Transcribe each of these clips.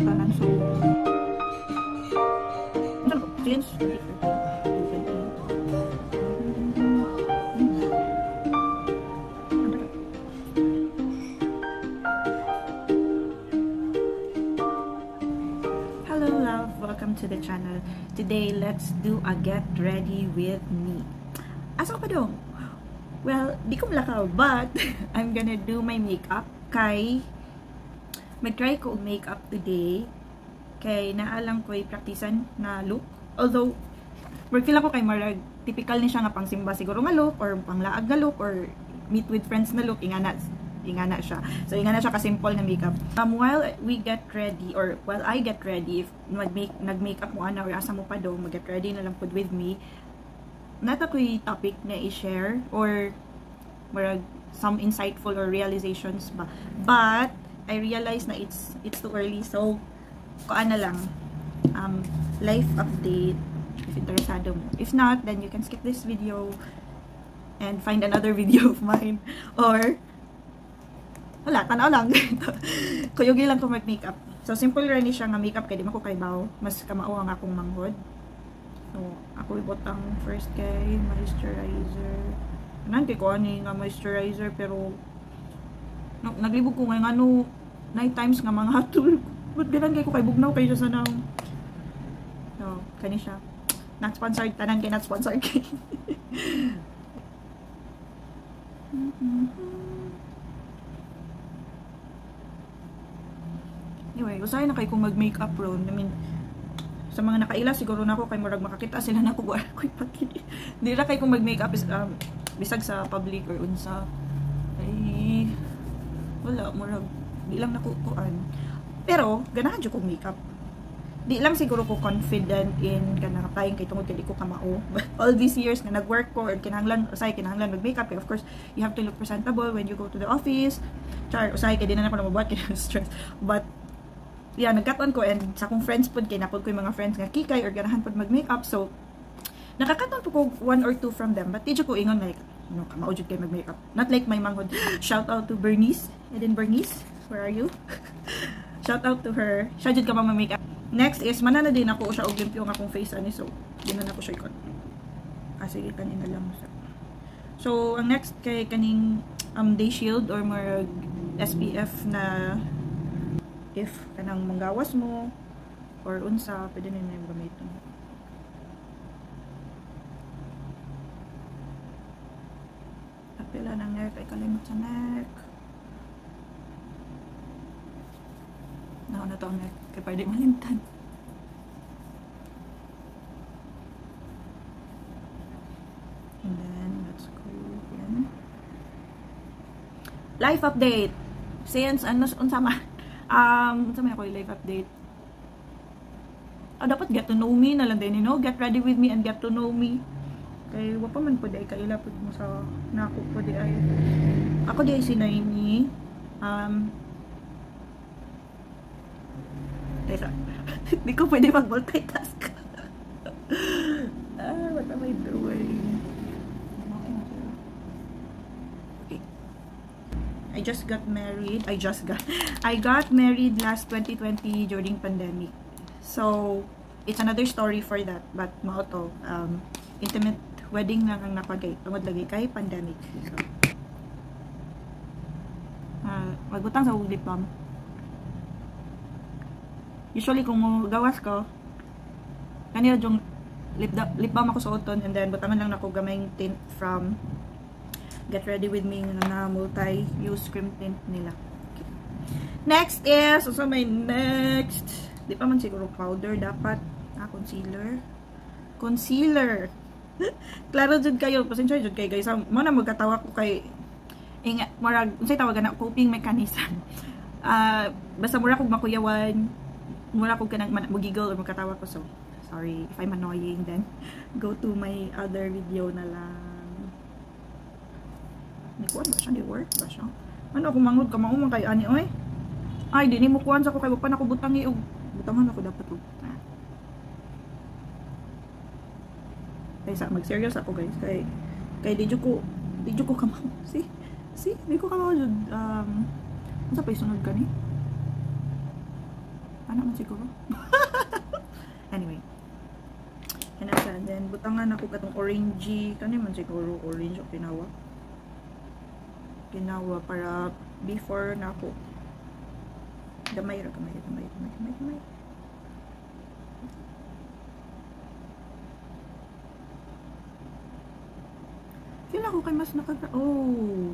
tanan. So, change. Hello love, welcome to the channel. Today, let's do a get ready with me. Asa pa dong? Well, di ko malakaw, but I'm gonna do my makeup. Kay mag-try ko makeup today. Kay naalang ko'y praktisan na look. Although, feel ako kay marag, typical ni siya nga pang simba siguro nga look, or pang laag na look, or meet with friends na look, ingana siya. So, ingana siya ka-simple na makeup. While we get ready, or while I get ready, if nag-makeup mo ana, or asa mo pa do, mag-get ready na lang pod with me, nata ko'y topic na i-share, or marag, some insightful or realizations ba. But, I realize na it's too early, so, kuan na lang, life update, if interesado mo. If not, then you can skip this video, and find another video of mine, or, wala, tanaw lang. Kuyugi lang ko mag-makeup. So, simple rin siya nga makeup, kaya di mo ko kaybaw, mas kamao ang akong manghod. So, ako ibotang first kay moisturizer. Anan kay ko ani nga moisturizer, pero naglibog ko nga ano night times nga mga hatol. But ganan kay ko kay bugnaw kay sa nang. So, kani siya. Not sponsored, tanan kay not sponsored kay. Anyway, usahay na kay kung mag-makeup ron. I mean, sa mga nakaila siguro na ako kay murag makakita sila na ko ko'y pati. Hindi ra kay kung mag-makeup is bisag sa public or unsa. Ay wala murag di lang nakukuan. Pero ganahan jud ko makeup. Di lang siguro ko confident in kanang applying kay tungod kay di ko kamao. All these years na nag-work ko or kinahanglan mag-makeup, of course, you have to look presentable when you go to the office. Char, usay kay di na ako nabubuhat kay stress. But yeah, nagkataon ko, and sa akong friends pod kay napod ko yung mga friends nga kikay or ganahan pod mag-makeup, so nakakataon po ko one or two from them, but di ko ingon like no, kamao jud kay mag-makeup, not like my manghod. Shout out to Bernice, Eden Bernice, where are you? Shout out to her, siya jud ka mag-makeup. Next is manana din ako siya og limpyo ang akong face ani, so di na ako siya ikon. Sige kanina lang sa. So ang next kay kaning day shield or more SPF na if kanang manggawas mo or unsa, pwede na yung gamitin. Apila ng neck, ay kalimot sa neck. Na to ang neck, kaya pwede malimtan. And then, let's go again. Life update! Since, unsa man ako yung life update. Dapat get to know me na lang din, you know? Get ready with me and get to know me. Kaya, wapa man po di ay kailapod mo sa nako po di ay. Ako di ay sinay ni. Teka. Di ko pwede mag-multitask. What am I doing? I got married last 2020 during pandemic. So, it's another story for that. But, mao to, intimate wedding lang ang napagay. Tungod lagi kay pandemic. So, magbutang sa lip balm. Usually, kung gawas ko, kanina yung lip balm ako suoton, and then, butangan lang ako gamayng tint from Get Ready With Me na multi-use cream tint nila. Okay. Next is, so may next, di pa man siguro powder, dapat, concealer. Klaro jud kayo, pasensya jud kayo guys, mo na magkatawa ko kay, marag, unsay tawagan na, coping mechanism. Basta mura kong makuyawan, mura kong kanang magiggle or magkatawa ko, so, sorry if I'm annoying, then, go to my other video na lang. Di kuan ba siya? Di work ba siya? Ano ako mangod ka maumang kay ani oy? Ay, di ni mo kuan sa ko kay pa na ko butangi og butangan ako dapat og. Kay sa mag-serious ako guys kay di jud ko kamao. See, di ko kamao jud unsa pa isunod kani? naman siguro. Anyway. Kinasa. Then, butangan ako katong orangey. Kani man siguro orange o kinawa. Kinawa para before na ako. Gamay. Kila ko kay mas oh.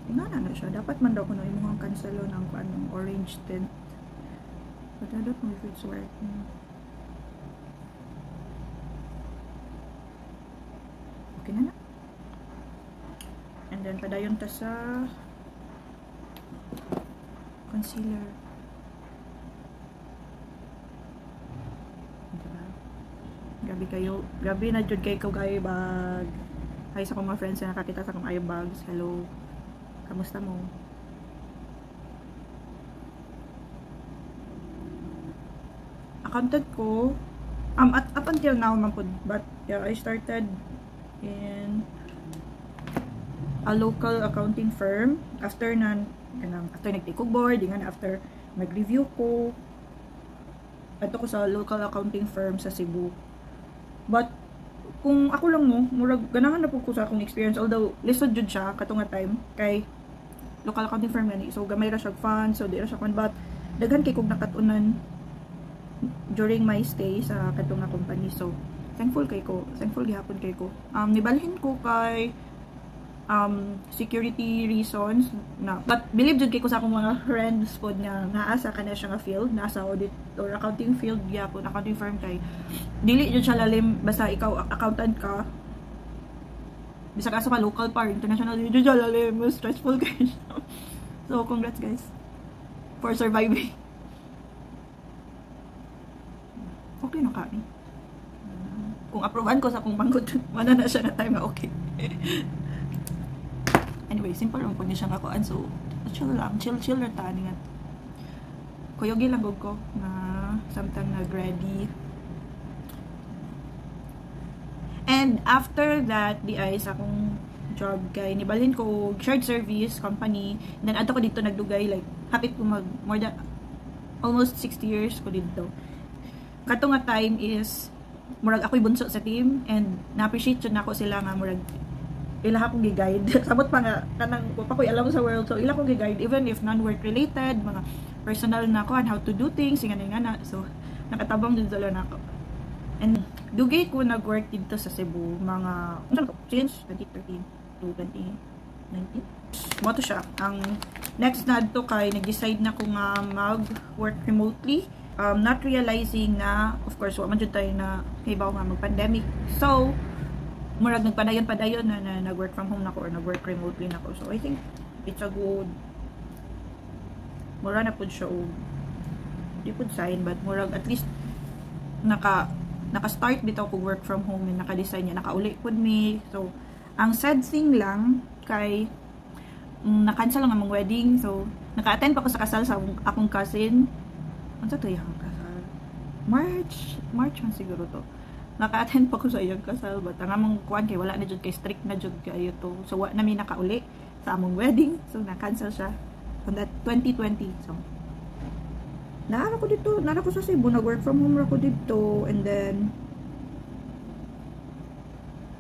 Ingana na siya. Dapat man daw ko na imuhang kanselo ng anong orange tint. But I don't know if it's working. Okay na. And then padayon ta sa concealer. Grabe na jud kay ko kay bag. Hi sa akong mga friends na nakakita sa akong eye bags. Hello. Kamusta mo? Accountant ko up until now man pod, but yeah, I started in a local accounting firm after nag-take ko board, after nag-review ko ato ko sa local accounting firm sa Cebu. But kung ako lang mo, murag ganahan na po ko sa akong experience, although lisod jud siya katong nga time kay local accounting firm gani, so gamay ra siya fund, so di ra siya but daghan kay kog nakatunan during my stay sa katong nga company. So thankful gihapon kay ko. Nibalhin ko kay security reasons na, but believe jud kay ko sa akong mga friends pod nga naasa kana siya nga field, nasa audit or accounting field gyapon, accounting firm kay dili jud siya lalim basta ikaw accountant ka, bisa ka sa local par international jud siya lalim, stressful guys. So congrats guys for surviving. Okay na kami. Kung approvean ko sa akong bangkot, wala na siya na time na okay. Anyway, simple lang po niya siyang kakuan. So, chill lang. Chill na tani nga. Kuyogi lang ko na samtang nag-ready. And after that, di ay sa akong job kay nibalhin ko shared service company. Then ato ko dito nagdugay like hapit ko mag more than almost 60 years ko dito. Kato nga time is murag ako'y bunso sa team and na-appreciate jud nako sila nga murag ila akong gi-guide. Sabot pa nga kanang pa ko'y alam sa world, so ila akong gi-guide even if non-work related, mga personal na ko and how to do things, nga. So nakatabang din sila nako. And dugay ko nag-work dito sa Cebu mga since 2013 to 2019. Mo to siya. Ang next na to kay nag-decide na ko nga mag-work remotely. Not realizing na of course wa man jud tayo na hibaw nga mag-pandemic. So murag nagpadayon na nag-work from home nako or nag-work remotely nako. So I think it's a good mura na pud siya di pud sign, but murag at least naka-start bitaw ko work from home and naka-design niya, naka-uli pud mi. So ang sad thing lang kay na-cancel lang ang wedding. So naka-attend pa ko sa kasal sa akong cousin. Ano to yung kasal? March man siguro to. Naka-attend pa ko sa iyang kasal, but ang among kuan kay wala na jud kay strict na jud kayo to. So wa na mi nakauli sa among wedding. So na-cancel siya on that 2020. So naara ko dito, naara ko sa Cebu, nag-work from home ra ko dito, and then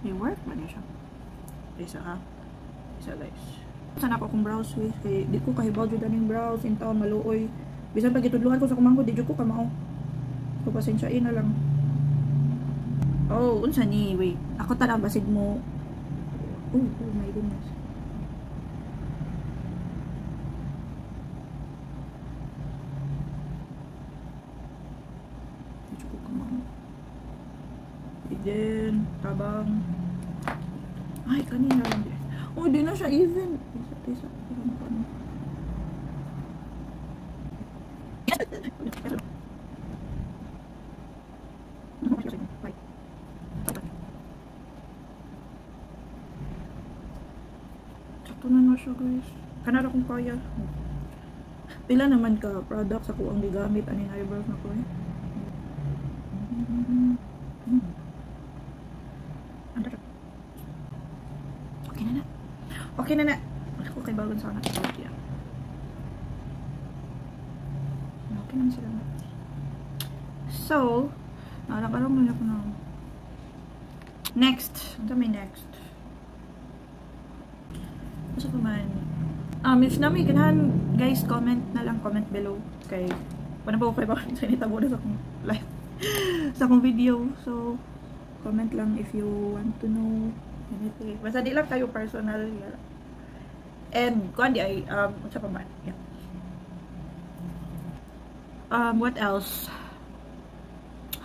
may work man siya. Isa guys. Sana ako kung browse with kay di ko kahibaw jud aning browse in town maluoy. Bisan pag itudluhan ko sa kumangko, di jud ko kamao. So pasensyain na lang. Oh, unsa ni? Wait. Ako tara basid mo. Oh my goodness. Di ko kamao. Then, tabang. Ay, kanina lang din. Oh, di na siya even. Isa. Sakto na siya guys. Kanara kong kaya. Pila naman ka products ako ang gigamit aning eyebrows na ko eh. Okay na. Ako kay bagon sana sa Saudi. Kanan sila. So, nakakarong na ako na. Next. Ano may next? Ano pa man? If namin ganahan, guys, comment na lang, comment below. Kay, paano ba ko kayo ba? Sa initabo na sa akong live. Sa akong video. So, comment lang if you want to know anything. Basta di lang tayo personal. And, kung di ay, ano pa man? Yeah. What else?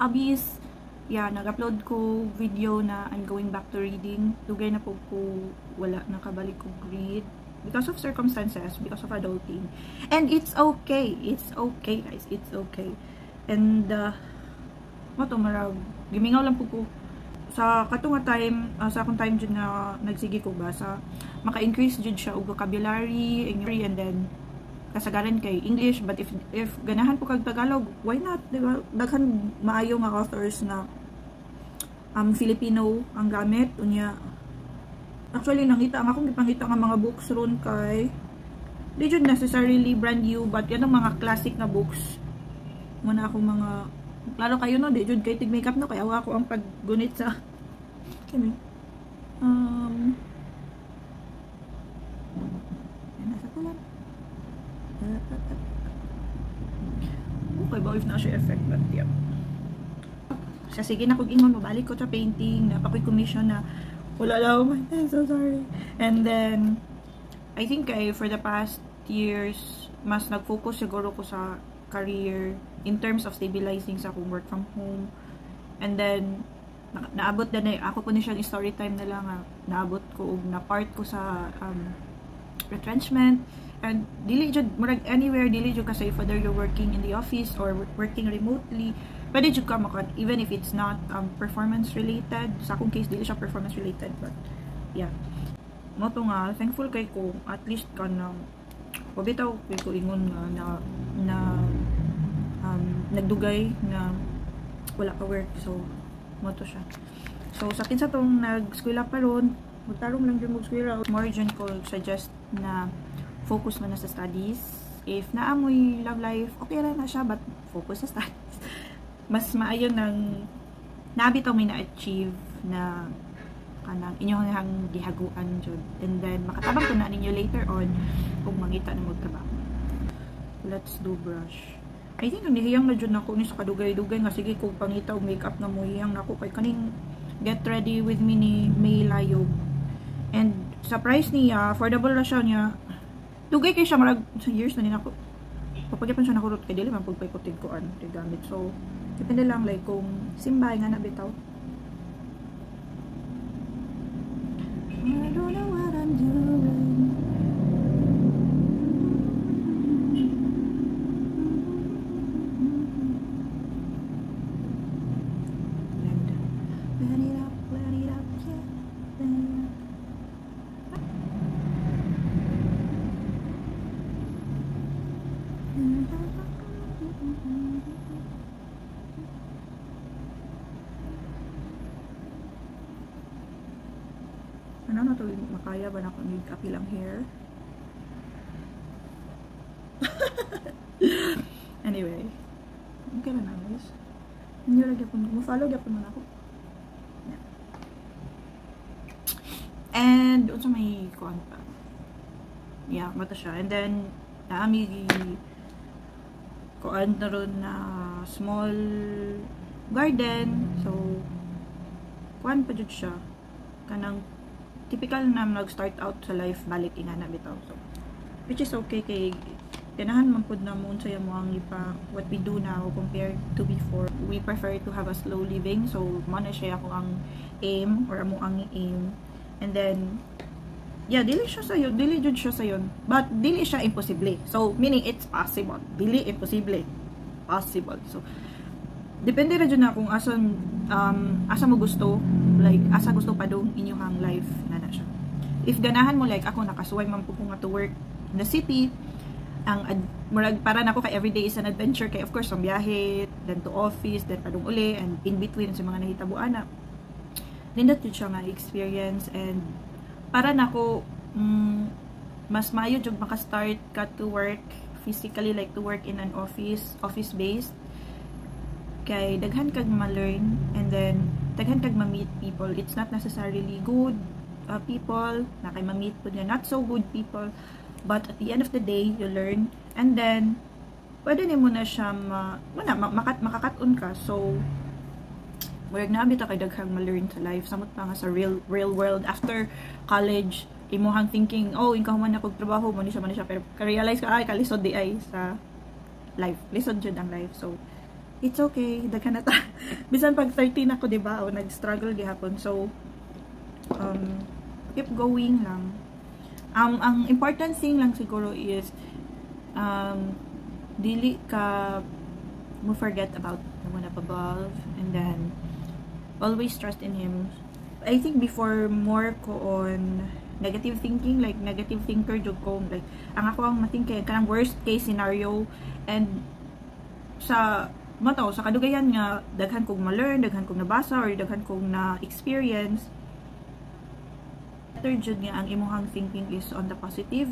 Hobbies. Yeah, nag-upload ko video na I'm going back to reading. Dugay na po ko wala nakabalik ko read because of circumstances, because of adulting. And it's okay. It's okay, guys. It's okay. And mato marag gimingaw lang po ko sa katong time, sa akong time jud na nagsige ko basa, maka-increase jud siya og vocabulary, English, and then kasagaran kay English. But if ganahan po kag Tagalog, why not, diba? Daghan maayo nga authors na Filipino ang gamit unya. Actually nangita ang akong gipangita nga mga books ron kay di jud necessarily brand new, but yan ang mga classic na books muna akong mga lalo kayo no, di jud kay tig makeup no, kaya ako ang paggunit sa kami nasa kulan. Okay ba if na siya effect, but yeah. Siya sige na kung ingon, mabalik ko sa painting, napakoy commission na wala lang, I'm so sorry. And then, I think for the past years, mas nag-focus siguro ko sa career in terms of stabilizing sa akong work from home. And then, naabot na ako po na siyang story time na lang, naabot ko, na part ko sa retrenchment. And dili jud murag anywhere, dili jud ka safe whether you're working in the office or working remotely. Pwede jud ka makon even if it's not performance related. Sa akong case dili siya performance related, but yeah. Mo to nga thankful kay ko at least kana pabitaw kay ko ingon nga na nagdugay na wala ka work, so mo to siya. So sa kinsa tong nag-eskwela pa ron, magtarong lang jud mag-eskwela, more dyan ko suggest na focus mo na sa studies. If naamoy love life, okay lang na siya, but focus sa studies. Mas maayo nang nabitaw may na-achieve na kanang inyong gihaguan jud. And then, makatabang ko na ninyo later on kung mangita na magtrabaho. Let's do brush. I think ang nihiyang na jud nako ni sa kadugay-dugay nga sige kung pangita og makeup na mo hiyang nako kay kaning Get Ready With Me ni May Layog. And sa price niya, affordable na siya niya. Dugay kay siya marag sa years na din ako. Papagyapan siya nakurot kay dili man pud paikutin ko an gamit. So depende lang like kung simbay nga nabitaw. I don't know what I'm doing. Let it up, yeah. Ano na to, makaya ba na kung nag-apilang hair? Anyway, okay na guys. Hindi lagi po, ma-follow lagi po naman ako. Yeah. And doon sa may kuhan pa. Yeah, mata siya. And then, naami kuhan na ron na small garden. So, kuhan pa dyan siya. Kanang typical na nag-start out sa life balik ina na bitaw. So, which is okay kay ganahan man pud na mo unsay mo ang ipa what we do now compared to before. We prefer to have a slow living, so mo na siya ako ang aim or amo ang aim. And then yeah, dili siya sayo, dili jud siya sayon, but dili siya imposible. So meaning it's possible, dili imposible, possible. So depende ra jud na kung asa mo gusto, like asa gusto pa dong inyong life na siya. If ganahan mo like ako nakasuway man po ko nga to work in the city, ang murag para nako kay everyday is an adventure kay of course ang biyahe, then to office, then padung uli, and in between sa mga nahitabuan na nindot jud siya nga experience. And para nako mas maayo jud maka-start ka to work physically, like to work in an office based, kay daghan kag ma-learn, and then daghan kag ma-meet people. It's not necessarily good people na kay ma-meet po niya, not so good people, but at the end of the day you learn, and then pwede nimo na siya makakaton ka. So murag na bitaw kay daghang ma-learn sa life, samot pa nga sa real world after college. Imuhang thinking, oh, ikaw man na trabaho mo ni siya, pero ka-realize ka, ay kalisod di ay sa life, lisod jud ang life. So it's okay, daghan na ta. Bisan pag 13 ako, diba, o nag-struggle gihapon. So keep going lang. Ang important thing lang siguro is dili ka mo forget about the one up above, and then always trust in him. I think before more ko on negative thinking, like negative thinker jud ko, like ang ako ang matingkay kanang worst case scenario, and sa sa kadugayan nga daghan kong ma-learn, daghan kong nabasa, or daghan kong na-experience. Better jud nga ang imuhang thinking is on the positive.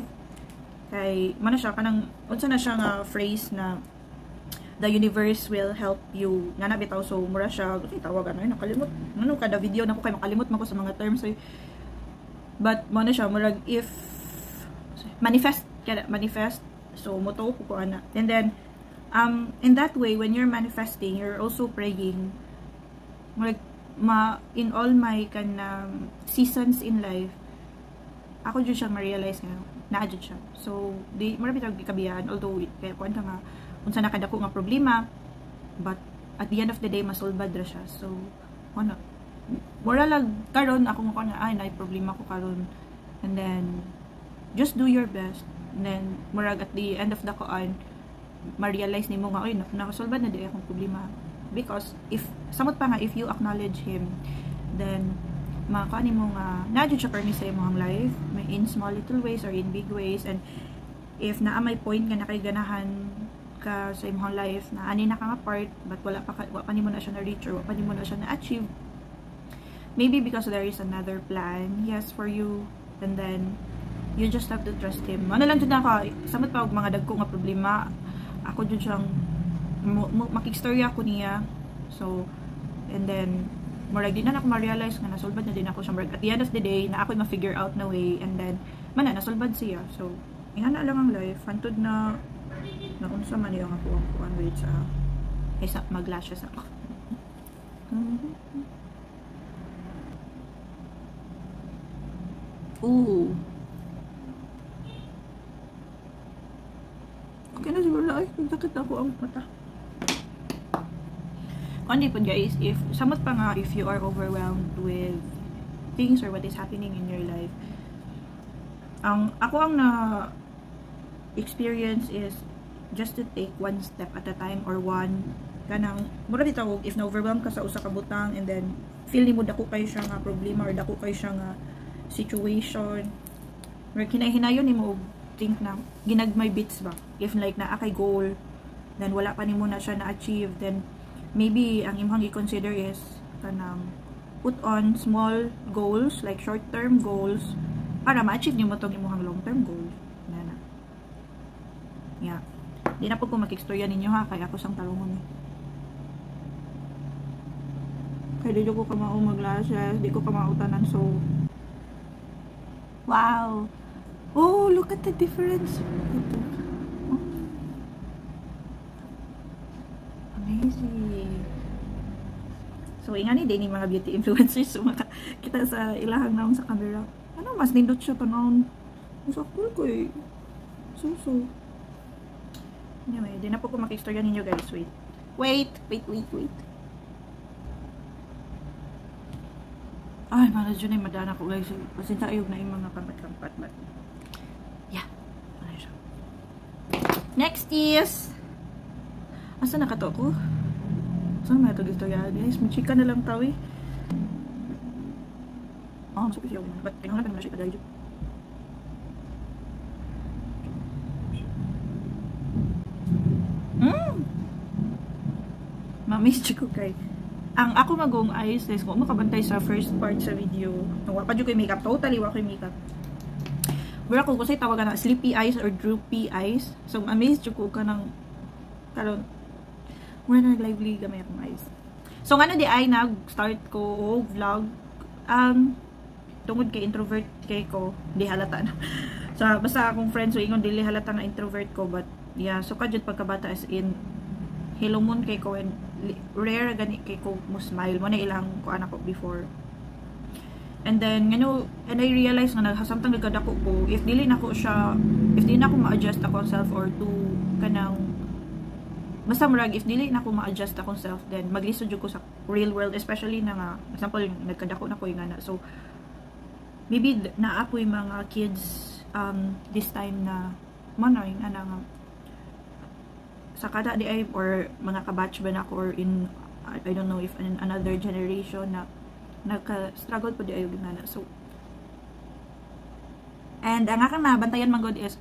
Kay mana siya kanang unsa na siya nga phrase na the universe will help you nga nabitaw. So mura siya tawag nakalimot kada video na ko kay makalimot man ko sa mga terms. So, but mana siya murag if manifest, so moto ko ana, and then in that way, when you're manifesting, you're also praying. Like, in all my seasons in life, ako dyan siya ma-realize nga, na-adjud siya. So, marami tayong ikabihan, although, kaya kuwan ka nga, unsa na kadako nga problema, but at the end of the day, masolbad ra siya. So, ano, mura lang, karon ako nga ay, na-problema ko karon. And then, just do your best. And then, murag at the end of the kuan, ma-realize nimo nga, oy, nakasolbad na di akong problema. Because, samot pa nga, if you acknowledge him, then, makaani mo nga, na-jud siya permis sa imong life, may in small little ways or in big ways, and if naa may point nga nakaiganahan ka sa imong life, na ani na ka nga part, but wala pa nimo na siya na-reach, or wala pa nimo na siya na-achieve, maybe because there is another plan, yes, for you, and then, you just have to trust him. Ano lang dyan na samot pa mga dagko nga problema, ako dyan siyang makikistorya ko niya. So, and then murag din na ako ma-realize nga nasolbad na din ako siya. At the end of the day, na ako ma-figure out na way, and then nasolbad siya. So, ingana lang ang life. Hantod na unsa man yung ako ang wait sa isa mag-lashes ako. Ooh. Okay na siguro ay nagdakit ako ang mata. Kundi po guys, if samot pa nga, if you are overwhelmed with things or what is happening in your life, ako ang na experience is just to take one step at a time, or kanang mura dito if na-overwhelm ka sa usa ka butang, and then feel mo dako kayo siya nga problema or dako kayo siya nga situation, or kinahinayon nimo think na ginagmay bits ba, if like na akay goal, then wala pa nimo na siya na-achieve, then maybe ang imong i-consider is kanang put on small goals, like short-term goals, para ma-achieve nimo tong imong long-term goals. Nana. Yeah. Di na po ko mag-istorya ninyo ha, kaya ako sang talungon eh. Kaya di ko kamao mag-lashes, di ko kamao tanan, so wow! Oh, look at the difference. Oh. Amazing. So, ingani din yung mga beauty influencers kita sa ilahang naon sa camera. Ano, mas nindot siya tanawon. Mas akul ko eh. So. Anyway, di na po ko makistorya ninyo guys. Wait. Ay, malas yun ay madana ko guys. Pasinta ayog na yung mga kampat-kampat. But, yeah. Ano siya. Next is, asa na kato ko? Saan may ito dito yan guys? May chika na lang tawi. Oh, ang sakit yung ba't tingnan na siya padayod. Mamiss ko kay ang ako magong ayos kung makabantay sa first part sa video. Wa pa jud ko makeup, totally wa ko makeup. Mura ko kasi tawagan na sleepy eyes or droopy eyes. So amazed jud ko ka ng karon mura na lively gamay akong eyes. So ngano di ay nag-start ko og vlog tungod kay introvert kay ko, di halata na. So basta akong friends so ingon dili halata na introvert ko, but yeah, so kadjud pagkabata as in hilomon kay ko and rare gani kay ko mo smile mo na ilang ko anak ko before. And then, you know, and I realized na samtang nagkadako ko, if dili na ko ma-adjust ako self or to kanang basta murag, if dili na ko ma-adjust akong self, then maglisod ko sa real world, especially na nga, example, nagkadako na ko yung nga so, maybe naapoy mga kids this time na manoy, nga sa kada di ay, or mga kabatch ba na ko, or in, I don't know if in another generation na nagka-struggle po di ayo gina. So, and ang akong nabantayan man god is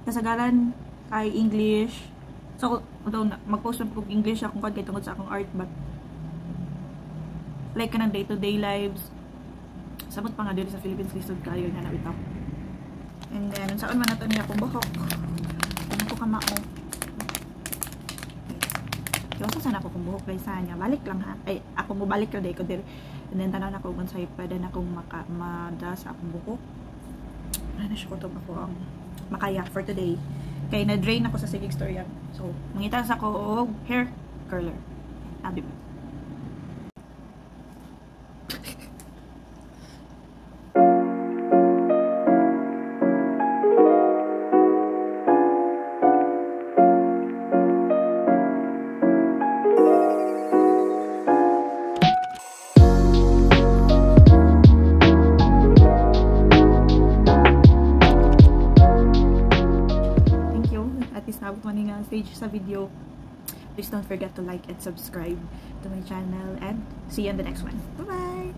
kasagaran kay English. So, although mag-post ko English akong kay tungod sa akong art, but like kanang day-to-day lives sabot pa nga dito sa Philippines lisod kayo nga nabitaw. And then saan man nato niya akong buhok. Ano ko kamao. Yung sana ako kung buhok kay sa niya. Balik lang ha. Ay, ako mo balik ko day ko dir. And then tanan ako kung sa'yo pwede na akong mada sa akong buhok. Ano siya ko ito ako ang makaya for today. Kaya na-drain ako sa Sigig Story. So, nangitas ako og hair curler. Abi ba? Stage sa video. Please don't forget to like and subscribe to my channel and see you in the next one. Bye bye.